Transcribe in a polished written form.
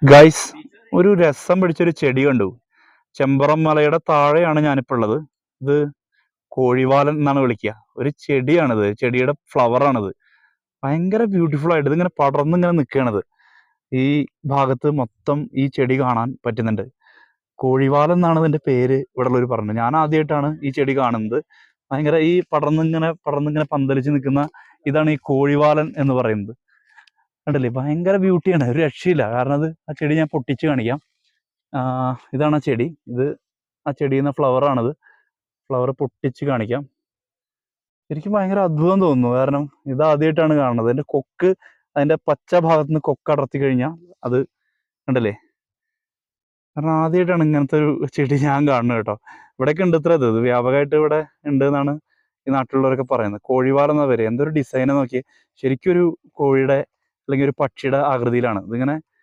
Guys, ഒരു രസം പിടിച്ചൊരു ചെടി കണ്ടു. ചെമ്പറം മലയുടെ താഴെയാണ് ഞാനിപ്പോൾ ഉള്ളത്. ഇത് കോഴിവാലൻ എന്നാണ് വിളിക്കുക. ഒരു ചെടിയാണിത്, ചെടിയുടെ ഫ്ലവർ ആണിത്. ഭയങ്കര ബ്യൂട്ടിഫുൾ ആയിട്ട് ഇതിങ്ങനെ പടർന്നിങ്ങനെ നിൽക്കുകയാണിത്. ഈ ഭാഗത്ത് മൊത്തം ഈ ചെടി കാണാൻ പറ്റുന്നുണ്ട്. കോഴിവാലൻ എന്നാണ് ഇതിന്റെ പേര് ഇവിടെ ഉള്ളവർ പറഞ്ഞത്. ഞാൻ ആദ്യമായിട്ടാണ് ഈ ചെടി കാണുന്നത്. ഭയങ്കര ഈ പടർന്നിങ്ങനെ പന്തലിച്ച് നിൽക്കുന്ന ഇതാണ് ഈ കോഴിവാലൻ എന്ന് പറയുന്നത്. കണ്ടില്ലേ, ഭയങ്കര ബ്യൂട്ടിയാണ്, ഒരു രക്ഷയില്ല. കാരണം അത് ആ ചെടി ഞാൻ പൊട്ടിച്ച് കാണിക്കാം. ഇതാണ് ആ ചെടി. ഇത് ആ ചെടിയിൽ നിന്ന് ഫ്ലവർ ആണിത്. ഫ്ലവർ പൊട്ടിച്ച് കാണിക്കാം. എനിക്ക് ഭയങ്കര അത്ഭുതം തോന്നുന്നു, കാരണം ഇത് ആദ്യമായിട്ടാണ് കാണുന്നത്. അതിന്റെ കൊക്ക്, അതിന്റെ പച്ച ഭാഗത്ത് നിന്ന് കൊക്ക് അടർത്തി കഴിഞ്ഞാൽ അത് കണ്ടല്ലേ. കാരണം ആദ്യമായിട്ടാണ് ഇങ്ങനത്തെ ഒരു ചെടി ഞാൻ കാണുന്നത് കേട്ടോ. ഇവിടെയൊക്കെ ഉണ്ട് ഇത്ര ഇത് വ്യാപകമായിട്ട് ഇവിടെ ഉണ്ട് എന്നാണ് ഈ നാട്ടിലുള്ളവരൊക്കെ പറയുന്നത്. കോഴിവാലം എന്ന പേര്. എന്തൊരു ഡിസൈനെ നോക്കി, ശരിക്കും ഒരു കോഴിയുടെ അല്ലെങ്കിൽ ഒരു പക്ഷിയുടെ ആകൃതിയിലാണ് ഇതിങ്ങനെ